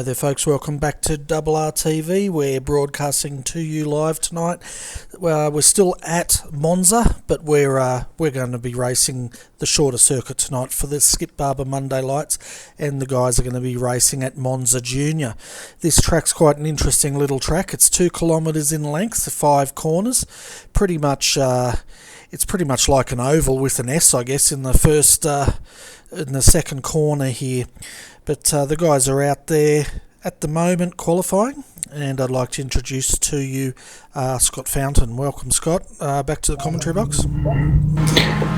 Hi there folks, welcome back to RRTV. We're broadcasting to you live tonight. We're still at Monza, but we're going to be racing the shorter circuit tonight for the Skip Barber Monday Lights, and the guys are going to be racing at Monza Junior. This track's quite an interesting little track. It's 2 kilometres in length, 5 corners. Pretty much, it's pretty much like an oval with an S, I guess, in the second corner here. But the guys are out there at the moment qualifying, and I'd like to introduce to you Scott Fountain. Welcome, Scott, back to the commentary box.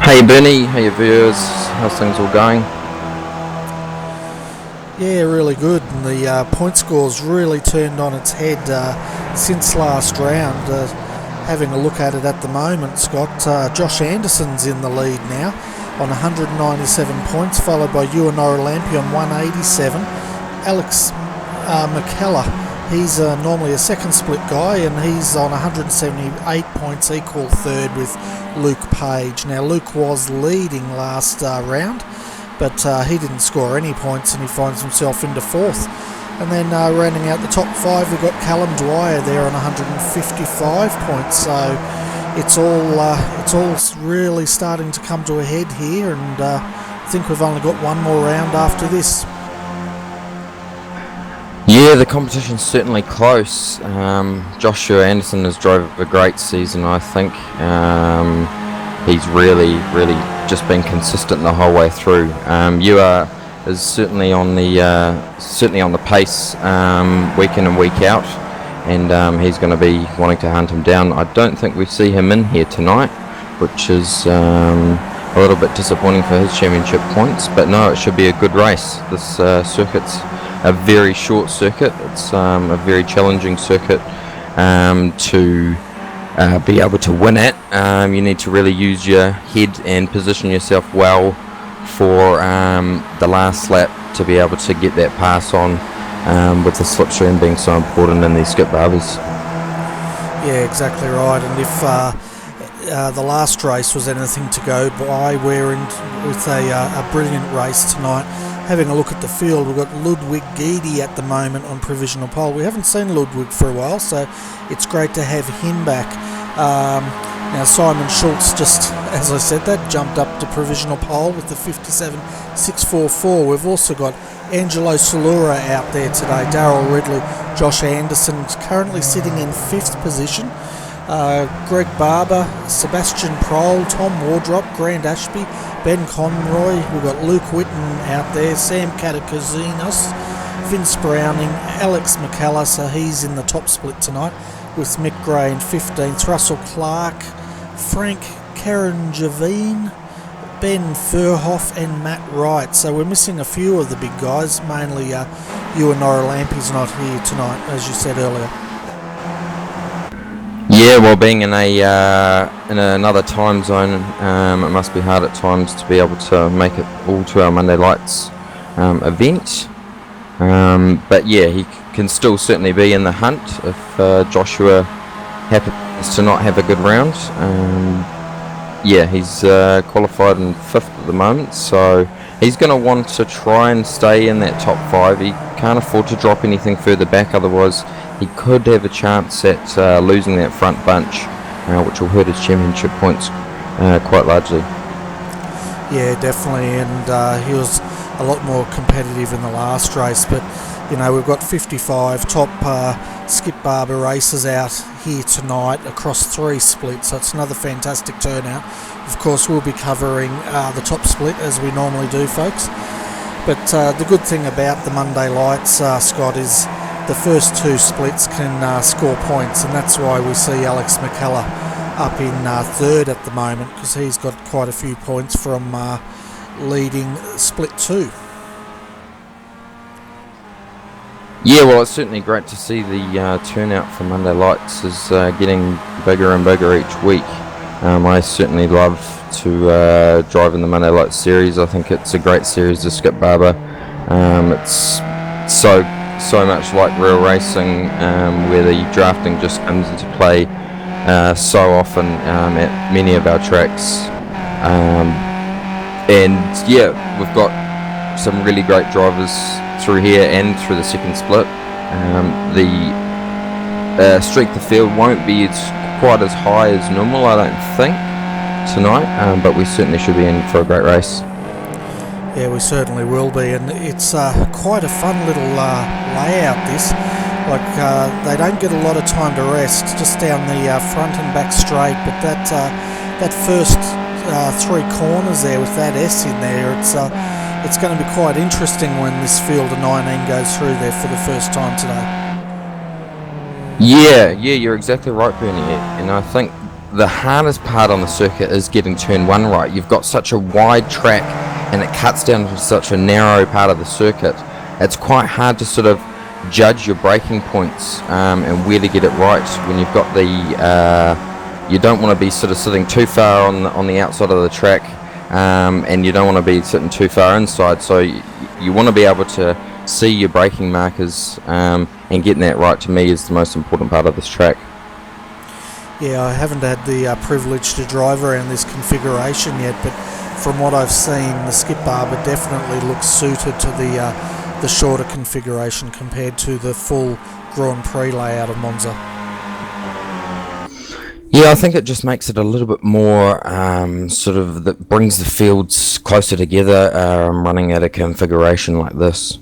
Hey Bernie, hey viewers, how's things all going? Yeah, really good, and the point score's really turned on its head since last round. Having a look at it at the moment, Scott, Josh Anderson's in the lead now on 197 points, followed by Ewan Lampi on 187. Alex McKellar, he's normally a second split guy, and he's on 178 points, equal third with Luke Page. Now Luke was leading last round, but he didn't score any points, and he finds himself into fourth. And then rounding out the top 5, we've got Callum Dwyer there on 155 points. So it's all really starting to come to a head here, and I think we've only got one more round after this. Yeah, the competition's certainly close. Joshua Anderson has drove a great season, I think. He's really just been consistent the whole way through. Ewa is certainly on the pace week in and week out, and he's going to be wanting to hunt him down. I don't think we see him in here tonight, which is a little bit disappointing for his championship points, but no, it should be a good race. This circuit's a very short circuit. It's a very challenging circuit to be able to win at. You need to really use your head and position yourself well for the last lap to be able to get that pass on, with the slipstream being so important in these Skip Barbers. Yeah, exactly right. And if the last race was anything to go by, we're in with a brilliant race tonight. Having a look at the field, we've got Ludwig Geedy at the moment on provisional pole. We haven't seen Ludwig for a while, so it's great to have him back. Now Simon Schultz, just as I said that, jumped up to provisional pole with the 57.644. We've also got Angelo Solura out there today, Darryl Ridley, Josh Anderson currently sitting in 5th position, Greg Barber, Sebastian Prohl, Tom Wardrop, Grant Ashby, Ben Conroy. We've got Luke Whitten out there, Sam Catakazinos, Vince Browning, Alex McKellar, so he's in the top split tonight with Mick Gray in 15th, Russell Clark, Frank Karanjavine, Ben Furhoff and Matt Wright. So we're missing a few of the big guys, mainly Ewan Lampi's not here tonight, as you said earlier. Yeah, well, being in another time zone, it must be hard at times to be able to make it all to our Monday Lights event. But yeah, he can still certainly be in the hunt if Joshua happens to not have a good round. Yeah, he's qualified in 5th at the moment, so he's going to want to try and stay in that top 5. He can't afford to drop anything further back, otherwise he could have a chance at losing that front bunch, which will hurt his championship points quite largely. Yeah, definitely, and he was a lot more competitive in the last race, but you know, we've got 55 top Skip Barber races out here tonight across 3 splits, so it's another fantastic turnout. Of course, we'll be covering the top split as we normally do, folks, but the good thing about the Monday Lights, Scott, is the first 2 splits can score points, and that's why we see Alex McKellar up in 3rd at the moment, because he's got quite a few points from leading split 2. Yeah, well, it's certainly great to see the turnout for Monday Lights is getting bigger and bigger each week. I certainly love to drive in the Monday Lights series. I think it's a great series to Skip Barber. It's so much like real racing, where the drafting just comes into play so often at many of our tracks. And yeah, we've got some really great drivers through here and through the second split. The strength of field won't be quite as high as normal, I don't think, tonight, but we certainly should be in for a great race. Yeah, we certainly will be, and it's quite a fun little layout, this. Like, they don't get a lot of time to rest, just down the front and back straight, but that first 3 corners there with that S in there, it's going to be quite interesting when this field of 19 goes through there for the first time today. Yeah, you're exactly right, Bernie, and I think the hardest part on the circuit is getting turn 1 right. You've got such a wide track and it cuts down to such a narrow part of the circuit. It's quite hard to sort of judge your braking points and where to get it right when you've got you don't want to be sort of sitting too far on the outside of the track, and you don't want to be sitting too far inside, so you want to be able to see your braking markers, and getting that right to me is the most important part of this track. Yeah, I haven't had the privilege to drive around this configuration yet, but from what I've seen, the Skip Barber definitely looks suited to the shorter configuration compared to the full Grand Prix layout of Monza. Yeah, I think it just makes it a little bit more that brings the fields closer together, running at a configuration like this.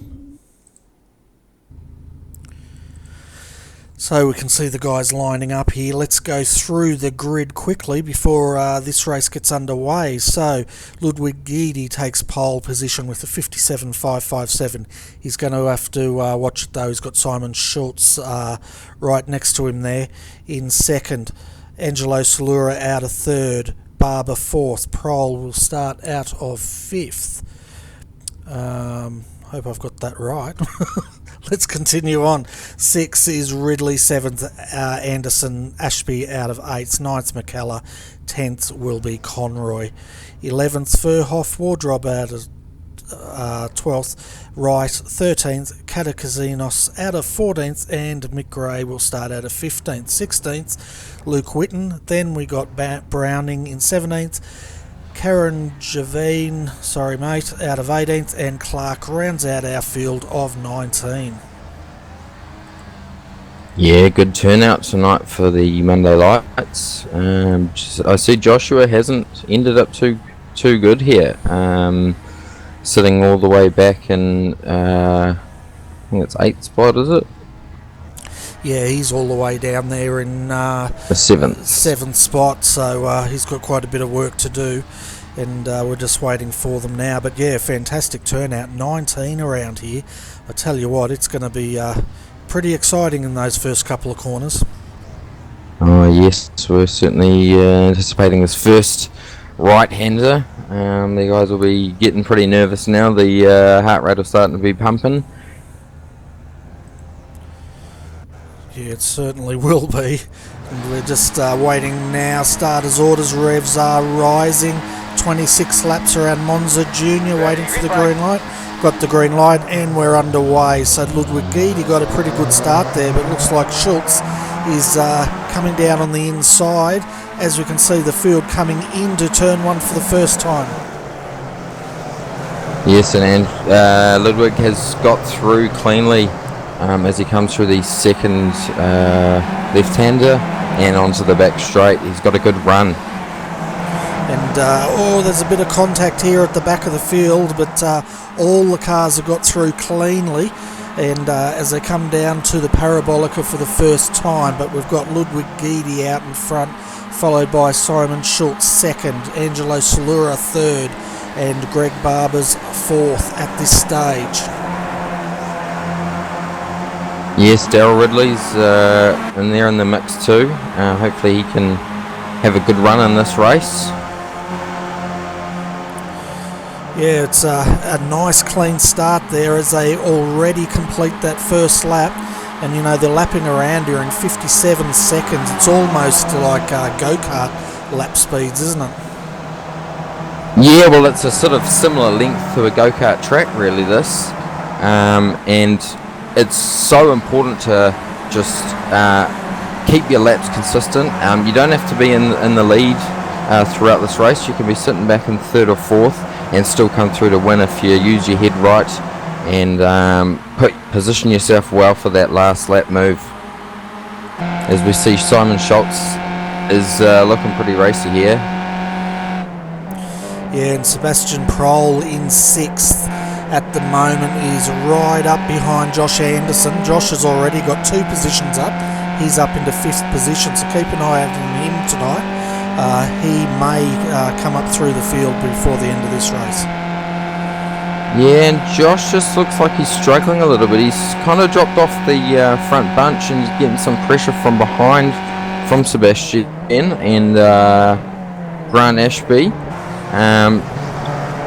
So we can see the guys lining up here. Let's go through the grid quickly before this race gets underway. So Ludwig Guidi takes pole position with the 57.557. He's going to have to watch it though. He's got Simon Schultz right next to him there in second. Angelo Salura out of third. Barber fourth. Prohl will start out of fifth. Hope I've got that right. Let's continue on. 6 is Ridley, 7th Anderson, Ashby out of 8th, 9th McKellar, 10th will be Conroy, 11th Furhoff, Wardrob out of 12th, Wright 13th, Katakazinos out of 14th, and Mick Gray will start out of 15th. 16th Luke Whitten, then we got Browning in 17th, Karen Javine, out of 18th, and Clark rounds out our field of 19. Yeah, good turnout tonight for the Monday Lights. I see Joshua hasn't ended up too good here, sitting all the way back in, I think it's 8th spot, is it? Yeah, he's all the way down there in the 7th spot, so he's got quite a bit of work to do, and we're just waiting for them now. But yeah, fantastic turnout, 19 around here. I tell you what, it's going to be pretty exciting in those first couple of corners. Oh yes, we're certainly anticipating this first right-hander. The guys will be getting pretty nervous now. The heart rate will start to be pumping. Yeah, it certainly will be. And we're just waiting now. Starters orders, revs are rising. 26 laps around Monza Junior, waiting for the green light. Got the green light and we're underway. So Ludwig Guidi got a pretty good start there, but looks like Schultz is coming down on the inside. As we can see, the field coming into turn 1 for the first time. Yes, and Ludwig has got through cleanly as he comes through the second left-hander and onto the back straight. He's got a good run. And there's a bit of contact here at the back of the field, but all the cars have got through cleanly, and as they come down to the Parabolica for the first time. But we've got Ludwig Guidi out in front, followed by Simon Schultz second, Angelo Salura third, and Greg Barber's fourth at this stage. Yes, Daryl Ridley's in there in the mix too. Hopefully he can have a good run in this race. Yeah, it's a nice clean start there as they already complete that first lap. And you know, they're lapping around here in 57 seconds. It's almost like go-kart lap speeds, isn't it? Yeah, well, it's a sort of similar length to a go-kart track, really, this. And it's so important to just keep your laps consistent. You don't have to be in the lead throughout this race. You can be sitting back in third or fourth and still come through to win if you use your head right and position yourself well for that last lap move. As we see, Simon Schultz is looking pretty racy here. Yeah, and Sebastian Prohl in 6th at the moment is right up behind Josh Anderson. Josh has already got 2 positions up. He's up into 5th position, so keep an eye out on him tonight. He may come up through the field before the end of this race. Yeah, and Josh just looks like he's struggling a little bit. He's kind of dropped off the front bunch and he's getting some pressure from behind from Sebastian and Grant Ashby.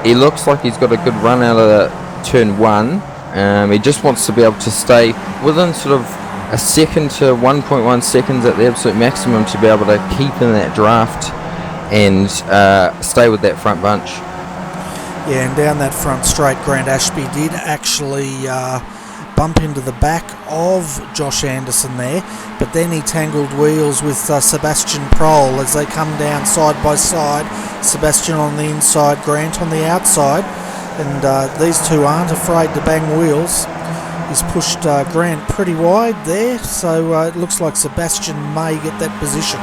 He looks like he's got a good run out of turn 1. He just wants to be able to stay within sort of a second to 1.1 seconds at the absolute maximum to be able to keep in that draft and stay with that front bunch. Yeah, and down that front straight, Grant Ashby did actually bump into the back of Josh Anderson there, but then he tangled wheels with Sebastian Prohl as they come down side by side. Sebastian on the inside, Grant on the outside, and these two aren't afraid to bang wheels. He's pushed Grant pretty wide there, so it looks like Sebastian may get that position.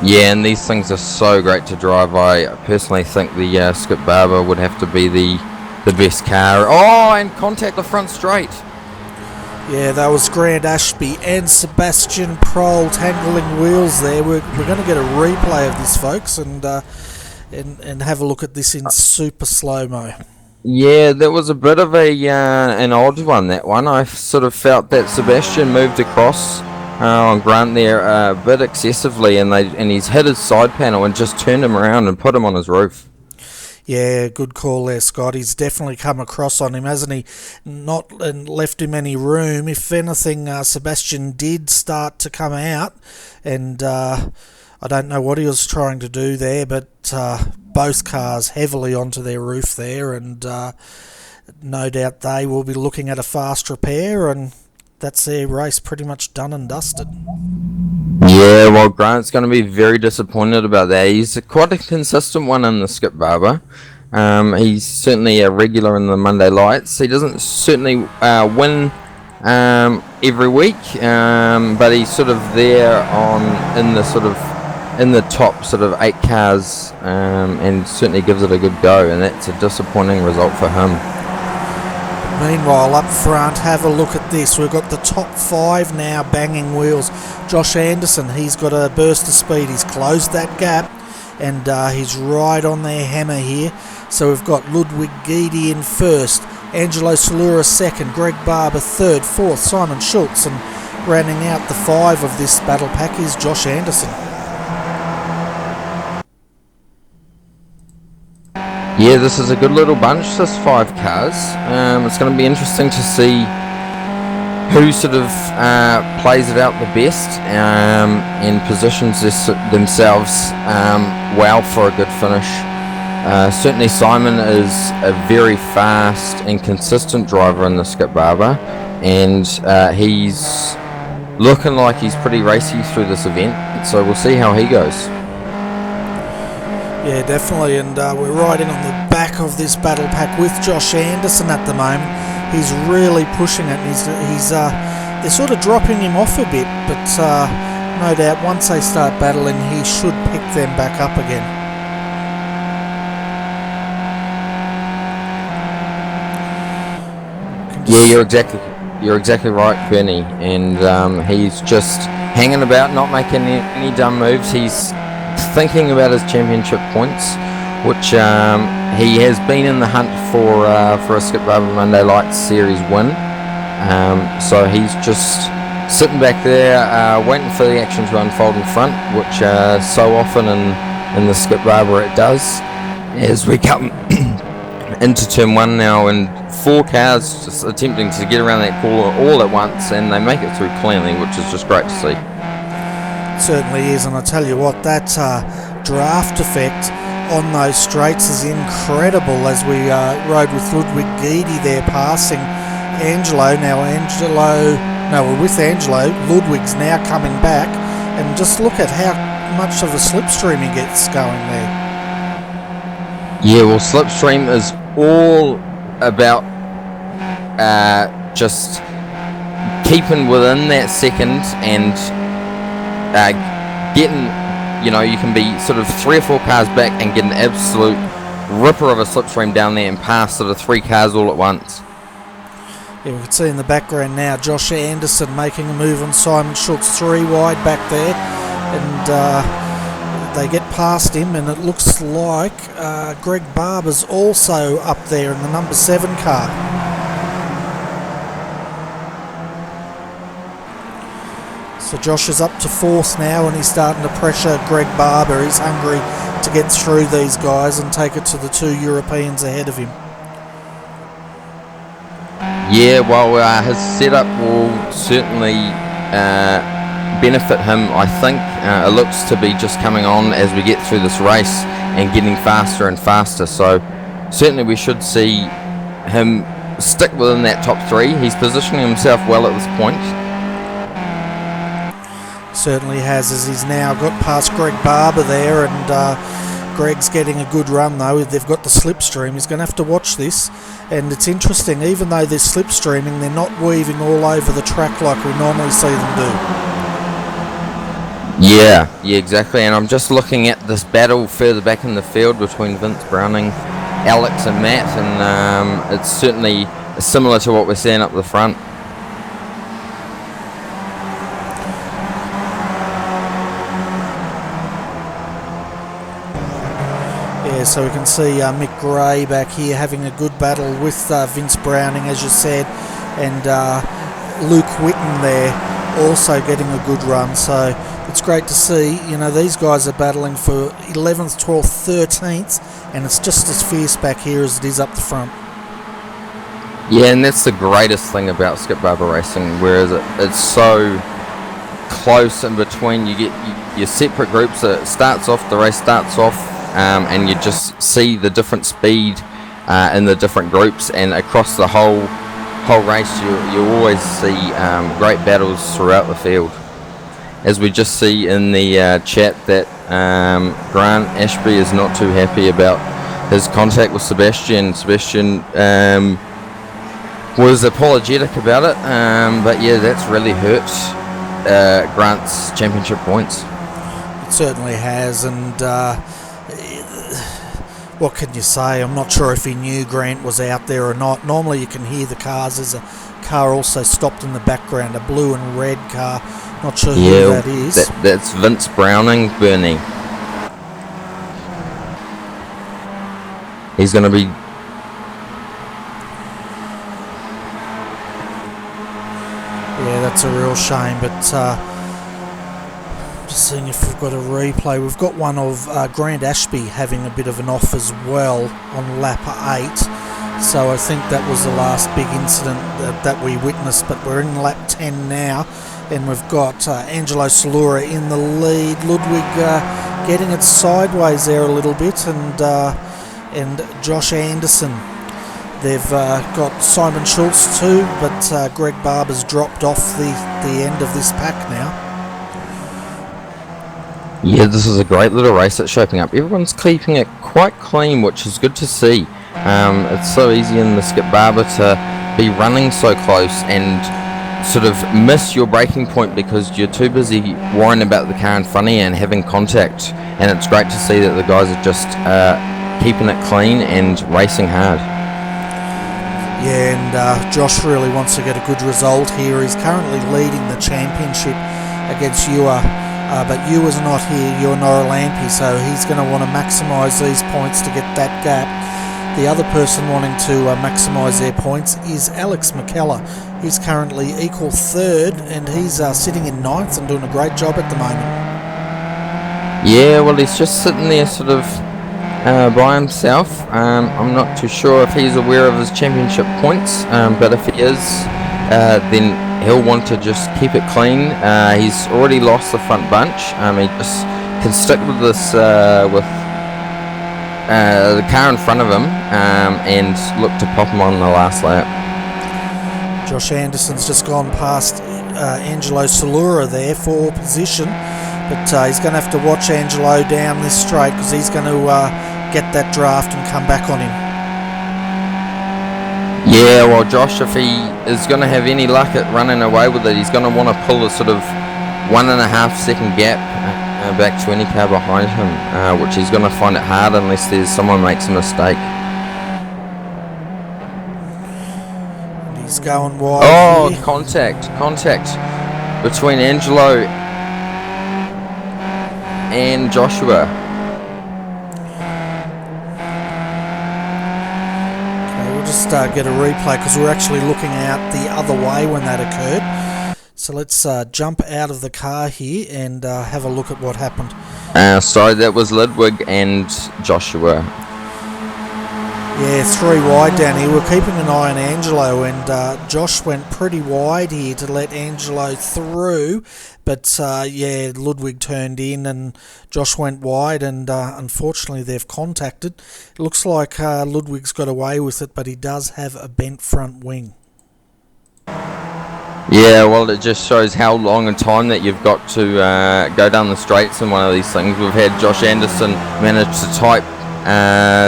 Yeah, and these things are so great to drive. I personally think the Skip Barber would have to be the best car. Oh, and contact the front straight. Yeah, that was Grant Ashby and Sebastian Prohl tangling wheels there. We're going to get a replay of this, folks, and have a look at this in super slow-mo. Yeah, that was a bit of an odd one, that one. I sort of felt that Sebastian moved across on Grant there a bit excessively, and he's hit his side panel and just turned him around and put him on his roof. Yeah, good call there, Scott. He's definitely come across on him, hasn't he? Not left him any room. If anything, Sebastian did start to come out, and I don't know what he was trying to do there, but both cars heavily onto their roof there, and no doubt they will be looking at a fast repair, and that's their race pretty much done and dusted. Yeah, well, Grant's going to be very disappointed about that. He's quite a consistent one in the Skip Barber. He's certainly a regular in the Monday Lights. He doesn't certainly win every week, but he's sort of there in the top sort of 8 cars, and certainly gives it a good go, and that's a disappointing result for him. Meanwhile, up front, have a look at this. We've got the top 5 now banging wheels. Josh Anderson, he's got a burst of speed. He's closed that gap, and he's right on their hammer here. So we've got Ludwig Guidi in 1st, Angelo Salura 2nd, Greg Barber 3rd, 4th, Simon Schultz, and rounding out the 5 of this battle pack is Josh Anderson. Yeah, this is a good little bunch, this 5 cars. It's going to be interesting to see who sort of plays it out the best and positions themselves well for a good finish. Certainly Simon is a very fast and consistent driver in the Skip Barber, and he's looking like he's pretty racy through this event, so we'll see how he goes. Yeah, definitely, and we're riding on the back of this battle pack with Josh Anderson at the moment. He's really pushing it. They're sort of dropping him off a bit, but no doubt once they start battling, he should pick them back up again. Yeah, you're exactly right, Bernie, and he's just hanging about, not making any dumb moves. He's thinking about his championship points, which he has been in the hunt for a Skip Barber Monday Lights Series win. So he's just sitting back there waiting for the action to unfold in front, which so often in the Skip Barber it does. As we come into turn 1 now, and 4 cars just attempting to get around that corner all at once, and they make it through cleanly, which is just great to see. Certainly is, and I tell you what, that draft effect on those straights is incredible. As we rode with Ludwig Guidi there passing Angelo. With Angelo, Ludwig's now coming back, and just look at how much of a slipstream he gets going there. Yeah, well, slipstream is all about just keeping within that second and getting, you can be sort of 3 or 4 cars back and get an absolute ripper of a slipstream down there and pass sort of 3 cars all at once. Yeah, we can see in the background now Josh Anderson making a move on Simon Schultz, 3 wide back there, and they get past him, and it looks like Greg Barber's also up there in the number 7 car. So Josh is up to 4th now, and he's starting to pressure Greg Barber. He's hungry to get through these guys and take it to the 2 Europeans ahead of him. Yeah, well, his setup will certainly benefit him, I think. It looks to be just coming on as we get through this race and getting faster and faster. So certainly we should see him stick within that top 3. He's positioning himself well at this point. Certainly has, as he's now got past Greg Barber there, and Greg's getting a good run though. They've got the slipstream. He's going to have to watch this, and it's interesting, even though they're slipstreaming, they're not weaving all over the track like we normally see them do. Yeah, exactly, and I'm just looking at this battle further back in the field between Vince Browning, Alex and Matt, and it's certainly similar to what we're seeing up the front. So we can see Mick Gray back here having a good battle with Vince Browning, as you said, and Luke Whitten there also getting a good run. So it's great to see, these guys are battling for 11th, 12th, 13th, and it's just as fierce back here as it is up the front. Yeah, and that's the greatest thing about Skip Barber Racing, whereas it's so close in between. You get your separate groups. The race starts off, and you just see the different speed in the different groups, and across the whole race you always see great battles throughout the field. As we just see in the chat that Grant Ashby is not too happy about his contact with Sebastian. Sebastian was apologetic about it, but yeah, that's really hurt Grant's championship points. It certainly has, and what can you say? I'm not sure if he knew Grant was out there or not. Normally you can hear the cars. There's a car also stopped in the background, a blue and red car. Not sure who that is. That's Vince Browning, Bernie. He's going to be... Yeah, that's a real shame, but just seeing if we've got a replay. We've got one of Grant Ashby having a bit of an off as well on lap 8. So I think that was the last big incident that we witnessed, but we're in lap 10 now, and we've got Angelo Salura in the lead. Ludwig getting it sideways there a little bit, and Josh Anderson. They've got Simon Schultz too, but Greg Barber's dropped off the end of this pack now. Yeah, this is a great little race that's shaping up. Everyone's keeping it quite clean, which is good to see. It's so easy in the Skip Barber to be running so close and sort of miss your braking point because you're too busy worrying about the car in front of you and having contact. And it's great to see that the guys are just keeping it clean and racing hard. Yeah, and Josh really wants to get a good result here. He's currently leading the championship against Ewa, but Ewa's not here, Ewa Norolampi, so he's going to want to maximise these points to get that gap. The other person wanting to maximise their points is Alex McKellar. He's currently equal 3rd, and he's sitting in 9th and doing a great job at the moment. Yeah, well, he's just sitting there sort of by himself. I'm not too sure if he's aware of his championship points, but if he is, then he'll want to just keep it clean. He's already lost the front bunch. He just can stick with this with the car in front of him and look to pop him on the last lap. Josh Anderson's just gone past Angelo Salura there for position, but he's going to have to watch Angelo down this straight because he's going to get that draft and come back on him. Yeah, well, Josh, if he is going to have any luck at running away with it, he's going to want to pull a sort of 1.5 second gap back to any car behind him, which he's going to find it hard unless someone makes a mistake. He's going wide. Oh, here. contact between Angelo and Joshua. Okay, we'll just get a replay because we're actually looking out the other way when that occurred. So let's jump out of the car here and have a look at what happened. Sorry, that was Ludwig and Joshua. Yeah, 3 wide down here. We're keeping an eye on Angelo, and Josh went pretty wide here to let Angelo through. But yeah, Ludwig turned in and Josh went wide, and unfortunately they've contacted. It looks like Ludwig's got away with it, but he does have a bent front wing. Yeah, well, it just shows how long a time that you've got to go down the straights in one of these things. We've had Josh Anderson manage to type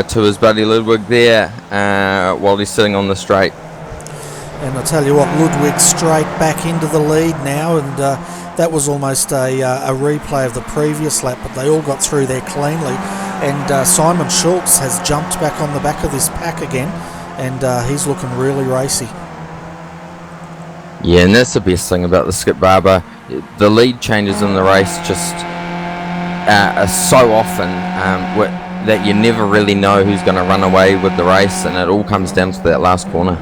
to his buddy Ludwig there while he's sitting on the straight. And I tell you what, Ludwig straight back into the lead now, and that was almost a replay of the previous lap, but they all got through there cleanly. And Simon Schultz has jumped back on the back of this pack again, and he's looking really racy. Yeah, and that's the best thing about the Skip Barber. The lead changes in the race just are so often that you never really know who's going to run away with the race, and it all comes down to that last corner.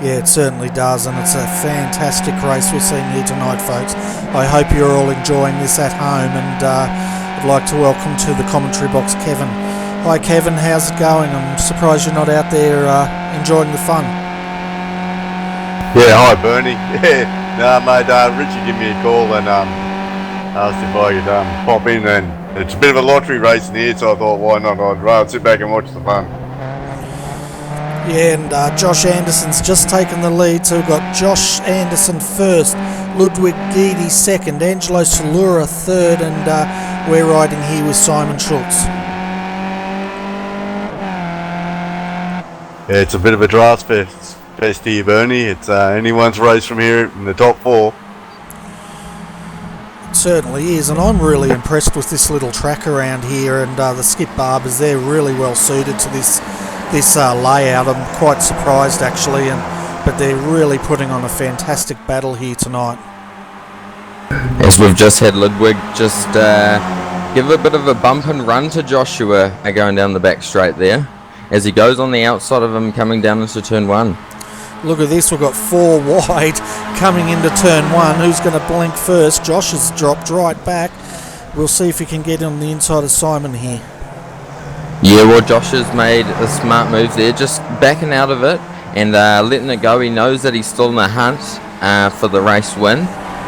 Yeah, it certainly does, and it's a fantastic race we're seeing here tonight, folks. I hope you're all enjoying this at home, and I'd like to welcome to the commentary box Kevin. Hi Kevin, how's it going? I'm surprised you're not out there enjoying the fun. Yeah, hi Bernie. Yeah, no mate, Richie gave me a call and asked if I could pop in, and it's a bit of a lottery race in here, so I thought why not, I'd rather sit back and watch the fun. Yeah, and Josh Anderson's just taken the lead, so we've got Josh Anderson first, Ludwig Guidi second, Angelo Salura third, and we're riding here with Simon Schultz. Yeah, it's a bit of a draft fest here, Bernie. It's anyone's race from here in the top 4. It certainly is, and I'm really impressed with this little track around here, and the Skip Barbers, they're really well suited to this layout. I'm quite surprised actually, but they're really putting on a fantastic battle here tonight. As we've just had Ludwig just give a bit of a bump and run to Joshua going down the back straight there, as he goes on the outside of him coming down into turn 1. Look at this, we've got 4 wide coming into turn 1. Who's going to blink first? Josh has dropped right back. We'll see if he can get on the inside of Simon here. Yeah, well, Josh has made a smart move there, just backing out of it and letting it go. He knows that he's still in the hunt for the race win,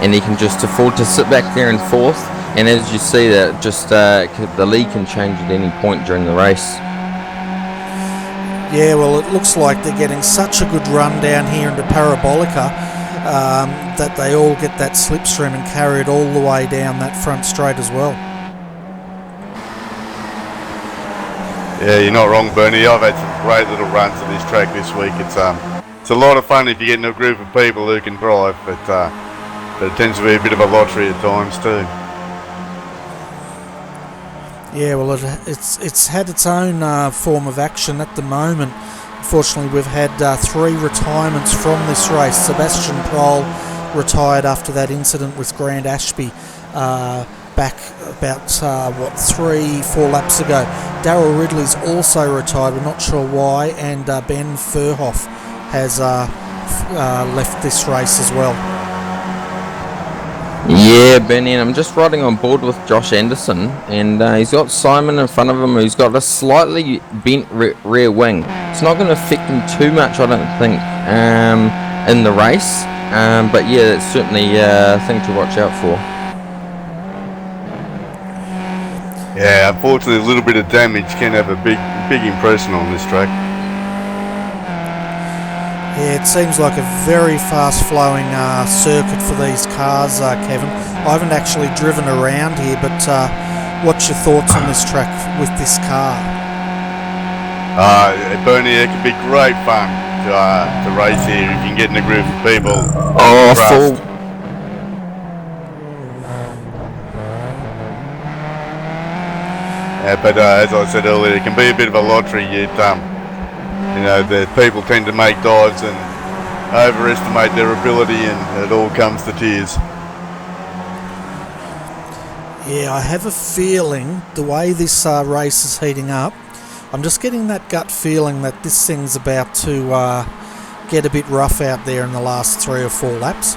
and he can just afford to sit back there in 4th. And as you see, that just the lead can change at any point during the race. Yeah, well, it looks like they're getting such a good run down here into Parabolica that they all get that slipstream and carry it all the way down that front straight as well. Yeah, you're not wrong, Bernie. I've had some great little runs at this track this week. It's a lot of fun if you get in a group of people who can drive, but it tends to be a bit of a lottery at times too. Yeah, well, it's had its own form of action at the moment. Unfortunately, we've had 3 retirements from this race. Sebastian Prohl retired after that incident with Grant Ashby back about 3-4 laps ago. Darryl Ridley's also retired, we're not sure why, and Ben Furhoff has left this race as well. Yeah, Benny, and I'm just riding on board with Josh Anderson, and he's got Simon in front of him, who's got a slightly bent rear wing. It's not going to affect him too much, I don't think, in the race, but yeah, it's certainly a thing to watch out for. Yeah, unfortunately a little bit of damage can have a big impression on this track. Yeah, it seems like a very fast-flowing circuit for these cars, Kevin. I haven't actually driven around here, but what's your thoughts on this track with this car? Bernie, it can be great fun to race here if you can get in a group of people. Oh, trust. full. But as I said earlier, it can be a bit of a lottery. The people tend to make dives and overestimate their ability, and it all comes to tears. Yeah, I have a feeling the way this race is heating up, I'm just getting that gut feeling that this thing's about to get a bit rough out there in the last 3 or 4 laps.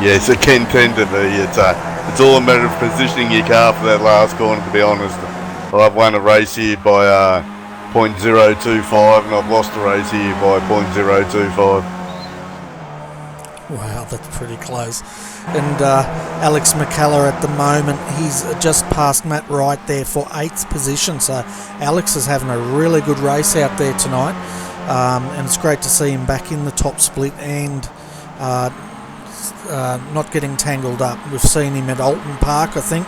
Yes, it can tend to be. It's all a matter of positioning your car for that last corner, to be honest. I've won a race here by 0.025, and I've lost a race here by 0.025. Wow, that's pretty close. And Alex McCullough at the moment, he's just past Matt Wright there for 8th position. So Alex is having a really good race out there tonight. And it's great to see him back in the top split and not getting tangled up. We've seen him at Alton Park, I think,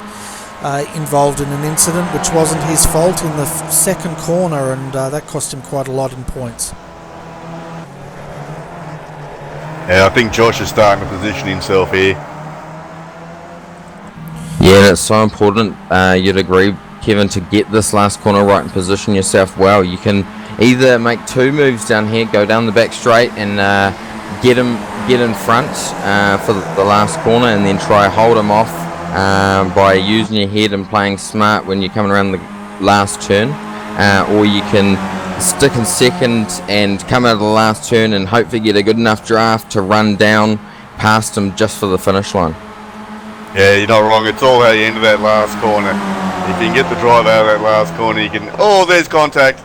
involved in an incident which wasn't his fault in the second corner, and that cost him quite a lot in points. Yeah, I think Josh is starting to position himself here. Yeah, that's so important. You'd agree, Kevin, to get this last corner right and position yourself well. You can either make 2 moves down here, go down the back straight and get in front for the last corner, and then try hold him off by using your head and playing smart when you're coming around the last turn, or you can stick in second and come out of the last turn and hopefully get a good enough draft to run down past him just for the finish line. Yeah, you're not wrong. It's all how you enter that last corner. If you can get the drive out of that last corner, you can... Oh, there's contact.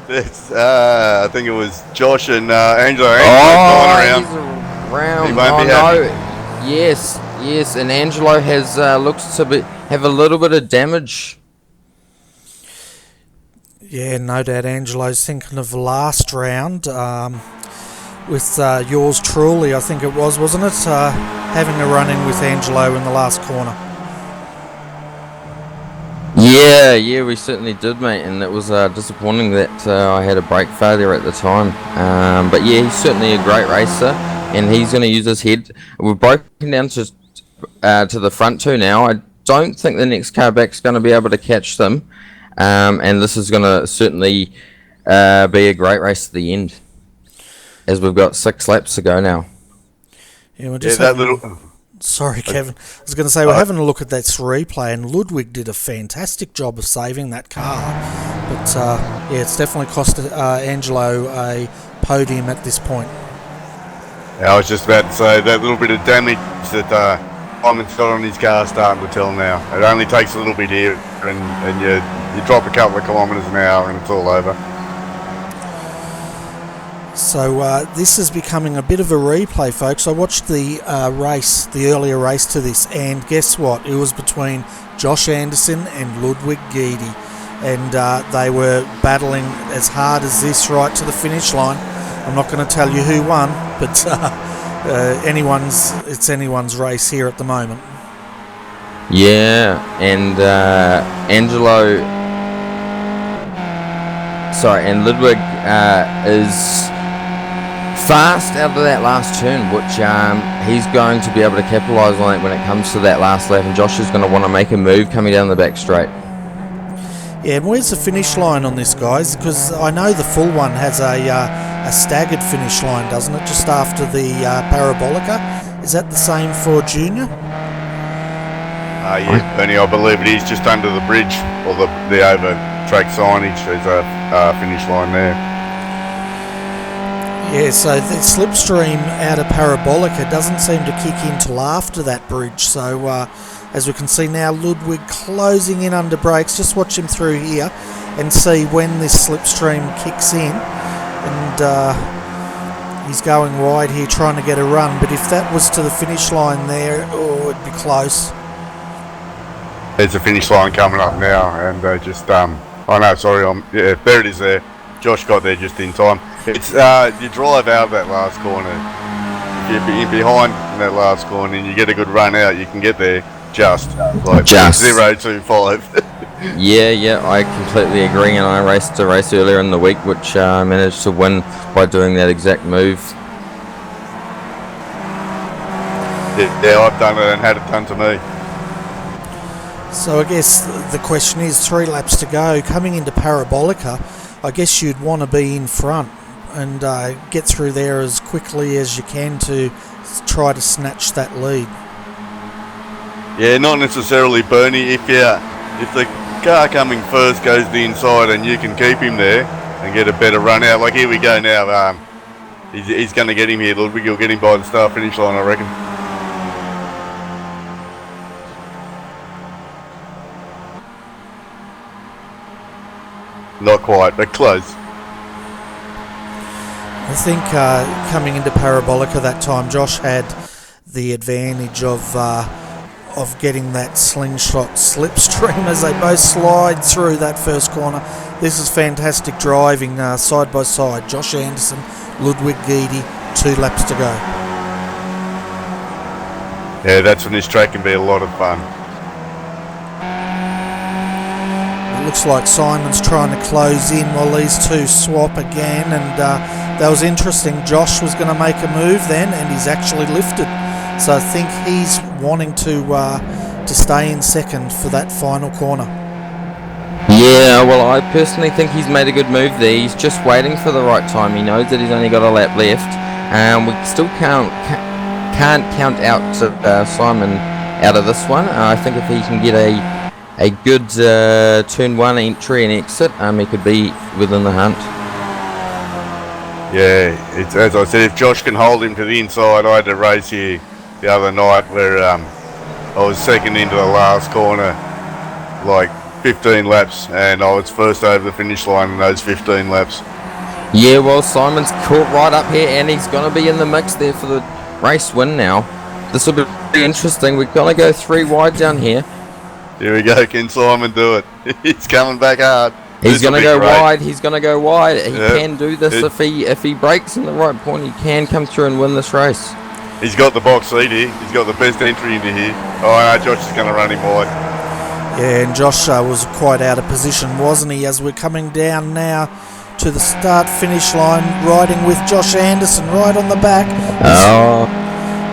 I think it was Josh and Angelo. Around. He won't be happy. Yes, and Angelo has looks to have a little bit of damage. Yeah, no doubt Angelo's thinking of the last round with yours truly, I think it was, wasn't it? Having a run-in with Angelo in the last corner. Yeah, we certainly did, mate, and it was disappointing that I had a brake failure at the time. But yeah, he's certainly a great racer, and he's going to use his head. We've broken down to the front 2 now. I don't think the next car back's going to be able to catch them. And this is going to certainly be a great race at the end, as we've got 6 laps to go now. Yeah, we're just Sorry, Kevin. I was going to say, we're having a look at that replay, and Ludwig did a fantastic job of saving that car. But, yeah, it's definitely cost Angelo a podium at this point. Yeah, I was just about to say, that little bit of damage that Simon's got on his car starting to tell now. It only takes a little bit here, and you drop a couple of kilometres an hour and it's all over. So this is becoming a bit of a replay, folks. I watched the earlier race to this, and guess what? It was between Josh Anderson and Ludwig Guidi, and they were battling as hard as this right to the finish line. I'm not going to tell you who won, but it's anyone's race here at the moment. Yeah, and Ludwig is fast out of that last turn, which he's going to be able to capitalise on it when it comes to that last lap, and Josh is going to want to make a move coming down the back straight. Yeah, and where's the finish line on this, guys? Because I know the full one has a staggered finish line, doesn't it? Just after the Parabolica. Is that the same for Junior? Yeah, Bernie, I believe it is just under the bridge, or the over-track signage. There's a finish line there. Yeah, so the slipstream out of Parabolica doesn't seem to kick in till after that bridge. So as we can see now, Ludwig closing in under brakes. Just watch him through here and see when this slipstream kicks in. And he's going wide here trying to get a run. But if that was to the finish line there, oh, it'd be close. There's a finish line coming up now, and yeah, there it is there. Josh got there just in time. It's you drive out of that last corner. If you're behind in that last corner and you get a good run out, you can get there just 0.025. Yeah, I completely agree, and I raced a race earlier in the week which I managed to win by doing that exact move. Yeah, I've done it and had it done to me. So I guess the question is 3 laps to go. Coming into Parabolica, I guess you'd want to be in front and get through there as quickly as you can to try to snatch that lead. Yeah, not necessarily, Bernie. If the car coming first goes the inside and you can keep him there and get a better run out, like here we go now. He's going to get him here. Ludwig will get him by the start finish line, I reckon. Not quite, but close. I think coming into Parabolica that time, Josh had the advantage of getting that slingshot slipstream as they both slide through that first corner. This is fantastic driving side by side. Josh Anderson, Ludwig Guidi, 2 laps to go. Yeah, that's when this track can be a lot of fun. It looks like Simon's trying to close in while these two swap again, and that was interesting. Josh was going to make a move then, and he's actually lifted. So I think he's wanting to stay in second for that final corner. Yeah, well, I personally think he's made a good move there. He's just waiting for the right time. He knows that he's only got a lap left. We still can't count out Simon out of this one. I think if he can get a good turn 1 entry and exit, he could be within the hunt. Yeah, it's as I said, if Josh can hold him to the inside. I had a race here the other night where I was second into the last corner, like 15 laps, and I was first over the finish line in those 15 laps. Yeah, well, Simon's caught right up here, and he's going to be in the mix there for the race win now. This will be interesting. We're going to go 3 wide down here. Here we go. Can Simon do it? He's coming back hard. He's going to go wide. He's going to go wide. He can do this if he breaks in the right point. He can come through and win this race. He's got the box seat here. He's got the best entry into here. Oh, no, Josh is going to run him wide. Yeah, and Josh was quite out of position, wasn't he? As we're coming down now to the start-finish line, riding with Josh Anderson right on the back.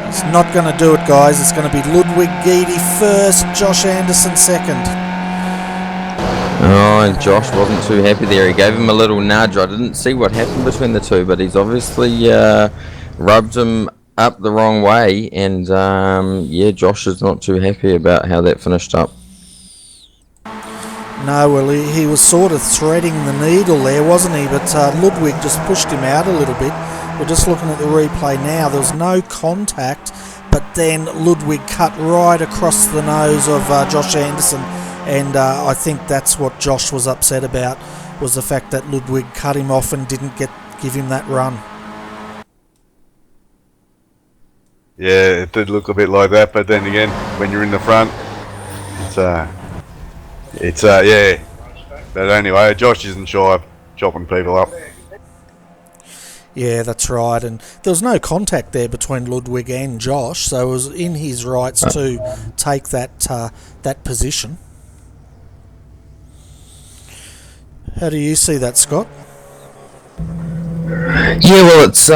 He's not going to do it, guys. It's going to be Ludwig Guidi first, Josh Anderson second. Oh, and Josh wasn't too happy there. He gave him a little nudge. I didn't see what happened between the two, but he's obviously rubbed him up the wrong way. And yeah, Josh is not too happy about how that finished up. No, well, he was sort of threading the needle there, wasn't he? But Ludwig just pushed him out a little bit. We're just looking at the replay now. There was no contact, but then Ludwig cut right across the nose of Josh Anderson, and I think that's what Josh was upset about, was the fact that Ludwig cut him off and didn't give him that run. Yeah, it did look a bit like that, but then again, when you're in the front, it's yeah. But anyway, Josh isn't shy of chopping people up. Yeah, that's right, and there was no contact there between Ludwig and Josh, so it was in his rights to take that position. How do you see that, Scott? Yeah, well, it's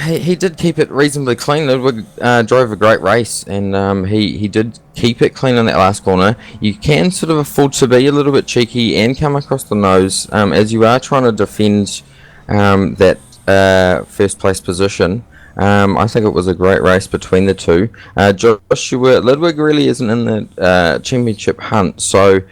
he did keep it reasonably clean. Ludwig drove a great race, and he did keep it clean in that last corner. You can sort of afford to be a little bit cheeky and come across the nose as you are trying to defend that first place position. I think it was a great race between the two. Ludwig really isn't in the championship hunt, so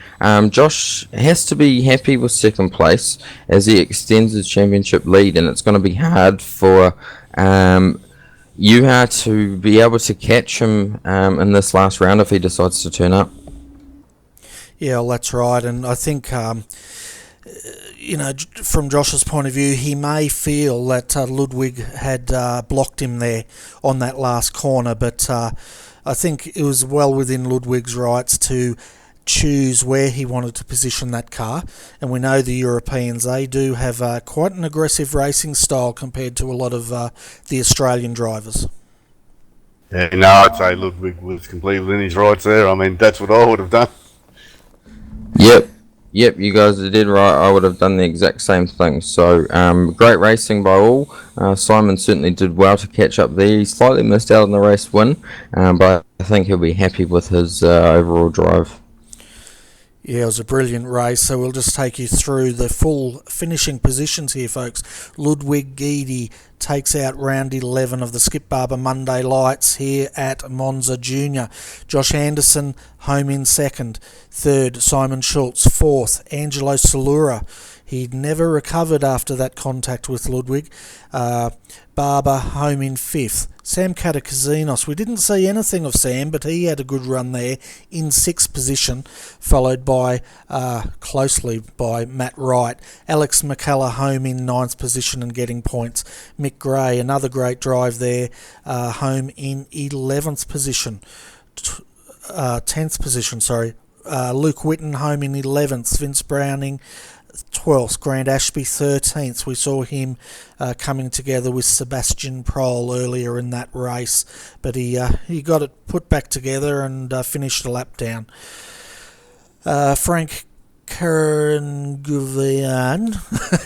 Josh has to be happy with second place as he extends his championship lead, and it's going to be hard for Juha to be able to catch him in this last round if he decides to turn up. Yeah, well, that's right, and I think from Josh's point of view, he may feel that Ludwig had blocked him there on that last corner, but I think it was well within Ludwig's rights to choose where he wanted to position that car. And we know the Europeans, they do have quite an aggressive racing style compared to a lot of the Australian drivers. Yeah, no, I'd say Ludwig was completely within his rights there. I mean, that's what I would have done. Yep. Yep, you guys did right. I would have done the exact same thing. So, great racing by all. Simon certainly did well to catch up there. He slightly missed out on the race win, but I think he'll be happy with his overall drive. Yeah, it was a brilliant race, so we'll just take you through the full finishing positions here, folks. Ludwig Guidi takes out round 11 of the Skip Barber Monday Lights here at Monza Junior. Josh Anderson home in second. Third, Simon Schultz. Fourth, Angelo Salura. He'd never recovered after that contact with Ludwig. Barber home in fifth. Sam Katakazinos. We didn't see anything of Sam, but he had a good run there in sixth position, followed by closely by Matt Wright. Alex McCullough home in ninth position and getting points. Mick Gray, another great drive there, home in 11th position. 10th position, sorry. Luke Whitten home in 11th. Vince Browning 12th, Grant Ashby 13th. We saw him coming together with Sebastian Prohl earlier in that race, but he got it put back together and finished a lap down. Frank Karanguvian,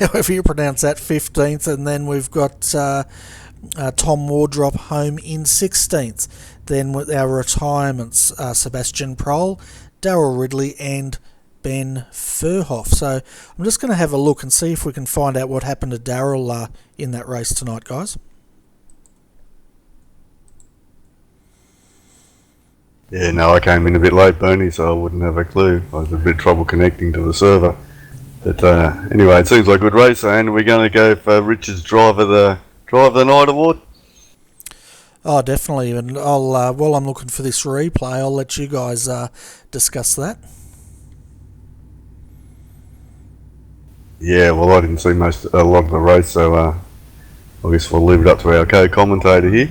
however you pronounce that, 15th, and then we've got Tom Wardrop home in 16th. Then with our retirements, Sebastian Prohl, Darryl Ridley and Ben Furhoff. So I'm just going to have a look and see if we can find out what happened to Darryl in that race tonight, guys. Yeah, no, I came in a bit late, Bernie, so I wouldn't have a clue. I was a bit trouble connecting to the server. But anyway, it seems like a good race, and we're going to go for Richard's Driver the Night Award. Oh, definitely. And I'll while I'm looking for this replay, I'll let you guys discuss that. Yeah, well, I didn't see a lot of the race, so I guess we'll leave it up to our co-commentator here.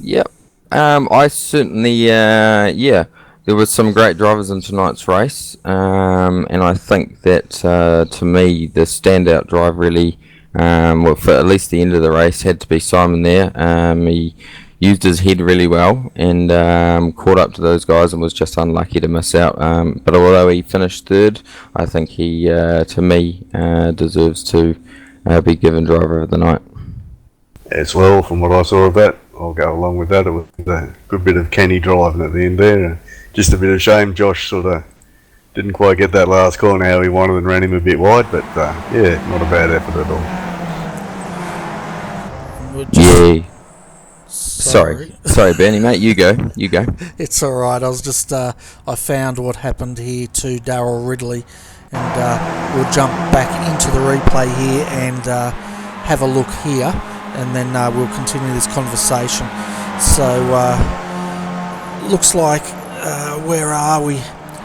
Yep. I certainly, there was some great drivers in tonight's race, and I think that to me the standout drive really, for at least the end of the race, had to be Simon there. He used his head really well and caught up to those guys and was just unlucky to miss out. But although he finished third, I think he, to me, deserves to be given driver of the night. As well, from what I saw of that, I'll go along with that. It was a good bit of canny driving at the end there. Just a bit of shame Josh sort of didn't quite get that last corner how he wanted and ran him a bit wide, but yeah, not a bad effort at all. Yeah. Sorry, Bernie, mate. You go. It's all right. I was just I found what happened here to Darryl Ridley, and we'll jump back into the replay here and have a look here, and then we'll continue this conversation. So looks like where are we?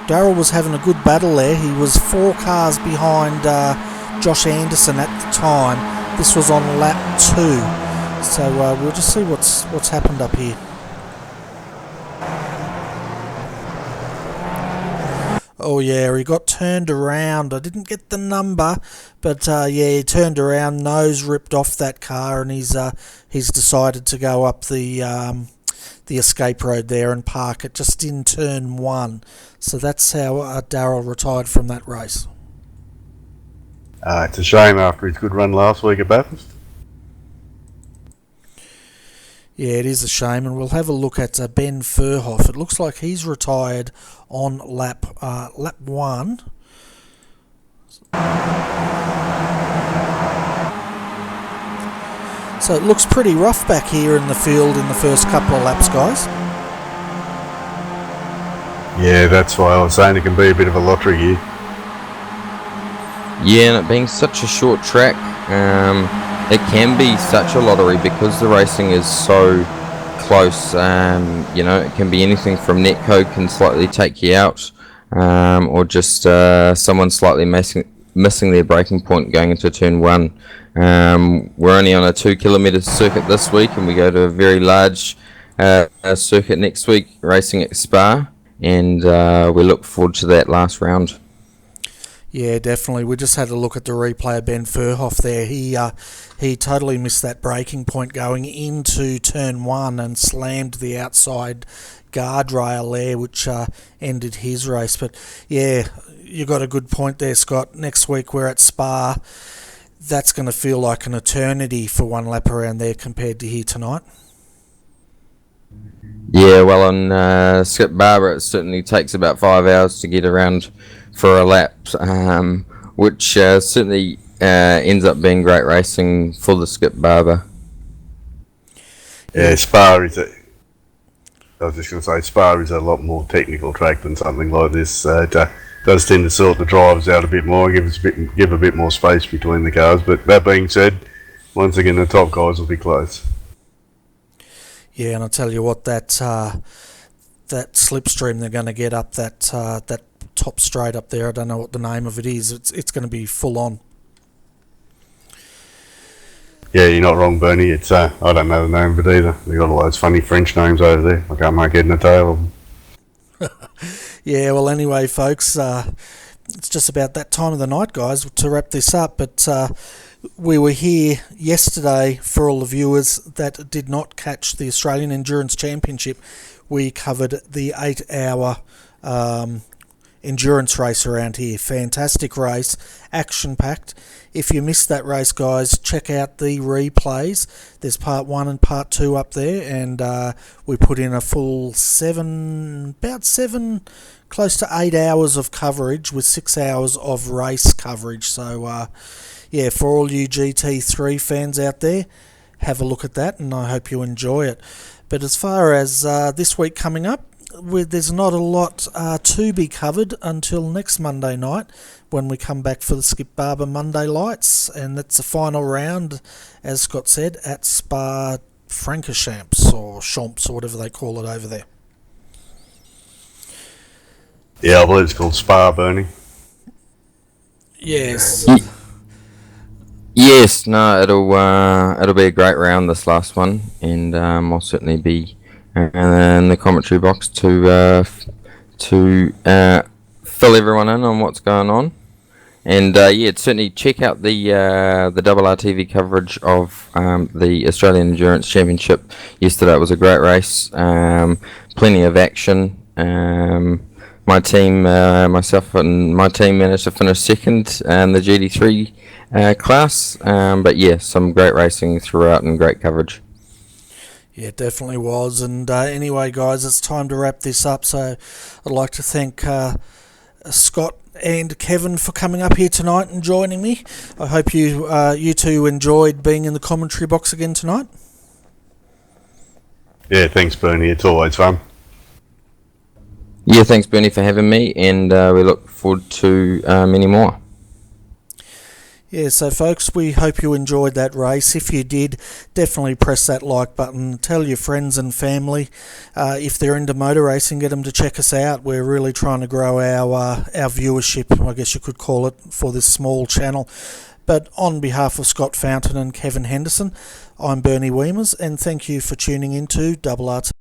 Darryl was having a good battle there. He was 4 cars behind Josh Anderson at the time. This was on lap 2. So we'll just see what's happened up here. Oh yeah, he got turned around. I didn't get the number, but yeah, he turned around, nose ripped off that car, and he's decided to go up the escape road there and park it just in turn 1. So that's how Darryl retired from that race. It's a shame after his good run last week at Bathurst. Yeah, it is a shame, and we'll have a look at Ben Furhoff. It looks like he's retired on lap 1. So it looks pretty rough back here in the field in the first couple of laps, guys. Yeah, that's why I was saying it can be a bit of a lottery here. Yeah, and it being such a short track, it can be such a lottery because the racing is so close. It can be anything from netcode can slightly take you out, or just someone slightly missing their braking point going into turn 1. We're only on a 2 kilometre circuit this week, and we go to a very large circuit next week, racing at Spa, and we look forward to that last round. Yeah, definitely. We just had a look at the replay of Ben Furhoff there. He totally missed that braking point going into turn one and slammed the outside guardrail there, which ended his race. But yeah, you got a good point there, Scott. Next week we're at Spa. That's going to feel like an eternity for one lap around there compared to here tonight. Yeah, well, on Skip Barber, it certainly takes about 5 hours to get around for a lap, which certainly ends up being great racing for the Skip Barber. Yeah, Spa is I was just going to say, Spa is a lot more technical track than something like this. It does tend to sort the drivers out a bit more, give a bit more space between the cars. But that being said, once again, the top guys will be close. Yeah, and I'll tell you what, that slipstream they're going to get up that top straight up there, I don't know what the name of it is. It's going to be full on. Yeah, you're not wrong, Bernie. It's I don't know the name of it either. They got all those funny French names over there. I can't make head and tail of them. Yeah, well, anyway, folks, it's just about that time of the night, guys, to wrap this up. But we were here yesterday for all the viewers that did not catch the Australian Endurance Championship. We covered the 8-hour endurance race around here. Fantastic race, action-packed. If you missed that race, guys, check out the replays. There's part 1 and part 2 up there, and we put in a full about 7, close to 8 hours of coverage with 6 hours of race coverage. So, yeah, for all you GT3 fans out there, have a look at that, and I hope you enjoy it. But as far as this week coming up, there's not a lot to be covered until next Monday night when we come back for the Skip Barber Monday Lights, and that's the final round, as Scott said, at Spa Francorchamps or Champs or whatever they call it over there. Yeah, I believe it's called Spa, Bernie. Yes. Yes, no, it'll be a great round, this last one, and I'll certainly be in the commentary box to fill everyone in on what's going on. And yeah, certainly check out the RRTV coverage of the Australian Endurance Championship yesterday. It was a great race, plenty of action. My team, myself and my team managed to finish second in the GT3 class. But yeah, some great racing throughout and great coverage. Yeah, it definitely was. And anyway, guys, it's time to wrap this up. So I'd like to thank Scott and Kevin for coming up here tonight and joining me. I hope you two enjoyed being in the commentary box again tonight. Yeah, thanks, Bernie. It's always fun. Yeah, thanks, Bernie, for having me, and we look forward to many more. Yeah, so folks, we hope you enjoyed that race. If you did, definitely press that like button. Tell your friends and family. If they're into motor racing, get them to check us out. We're really trying to grow our viewership, I guess you could call it, for this small channel. But on behalf of Scott Fountain and Kevin Henderson, I'm Bernie Weemers, and thank you for tuning into RRTV.